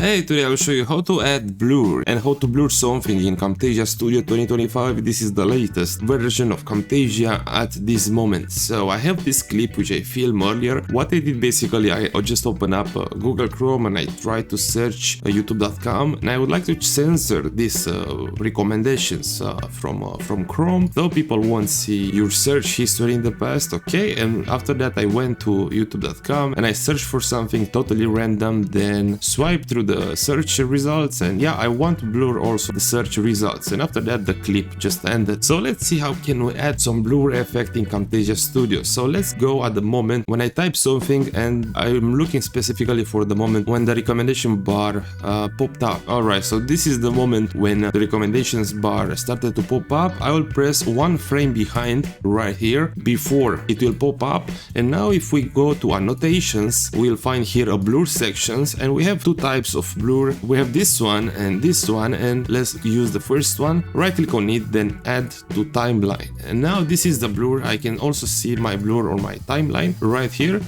Hey, today I'll show you how to add blur and how to blur something in Camtasia Studio 2025. This is the latest version of Camtasia at this moment. So I have this clip which I filmed earlier. What I did basically, I just opened up Google Chrome and I tried to search youtube.com, and I would like to censor these recommendations from Chrome, so people won't see your search history in the past, okay? And after that I went to youtube.com and I searched for something totally random, then swipe through the search results, and yeah, I want to blur also the search results, and after that the clip just ended. So let's see how can we add some blur effect in Camtasia Studio. So let's go at the moment when I type something, and I'm looking specifically for the moment when the recommendation bar popped up. Alright, so this is the moment when the recommendations bar started to pop up. I will press one frame behind right here before it will pop up, and now if we go to annotations, we'll find here a blur sections, and we have two types of blur. We have this one, and let's use the first one. Right click on it, then add to timeline, and now this is the blur. I can also see my blur on my timeline right here,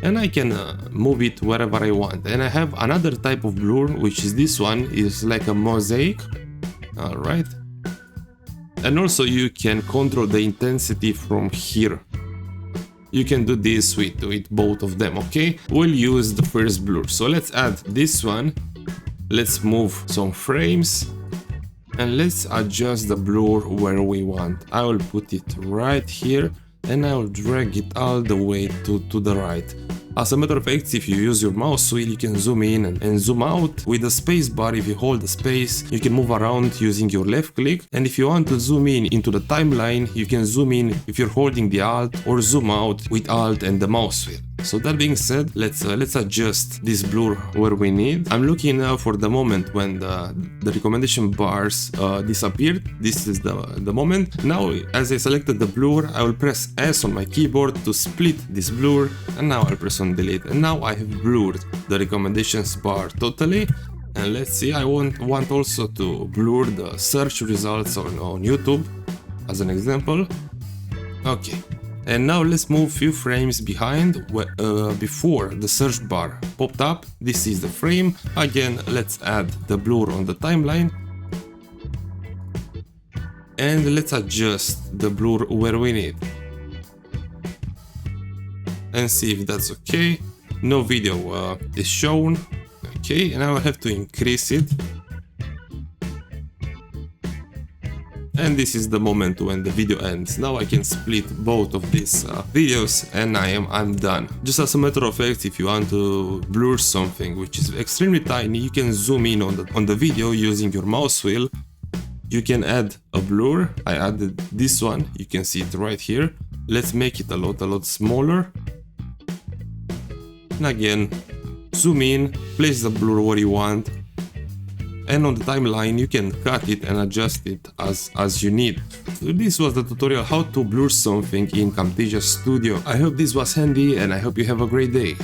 and I can move it wherever I want. And I have another type of blur, which is this one, is like a mosaic. All right, and also you can control the intensity from here. You can do this with both of them, okay? We'll use the first blur, so let's add this one. Let's move some frames and let's adjust the blur where we want. I will put it right here and I will drag it all the way to the right. As a matter of fact, if you use your mouse wheel, you can zoom in and zoom out. With the space bar, if you hold the space, you can move around using your left click. And if you want to zoom in into the timeline, you can zoom in if you're holding the Alt, or zoom out with Alt and the mouse wheel. So that being said, let's adjust this blur where we need. I'm looking now for the moment when the recommendation bars disappeared. This is the moment. Now, as I selected the blur, I will press S on my keyboard to split this blur, and now I'll press on delete. And now I have blurred the recommendations bar totally. And let's see, I want also to blur the search results on YouTube as an example. Okay. And now let's move few frames behind before the search bar popped up. This is the frame. Again, let's add the blur on the timeline. And let's adjust the blur where we need. And see if that's okay. No video is shown. Okay, and now I have to increase it. And this is the moment when the video ends. Now I can split both of these videos and I'm done. Just as a matter of fact, if you want to blur something which is extremely tiny, you can zoom in on the video using your mouse wheel. You can add a blur. I added this one, you can see it right here. Let's make it a lot smaller. And again, zoom in, place the blur where you want. And on the timeline you can cut it and adjust it as you need. So this was the tutorial how to blur something in Camtasia Studio. I hope this was handy and I hope you have a great day.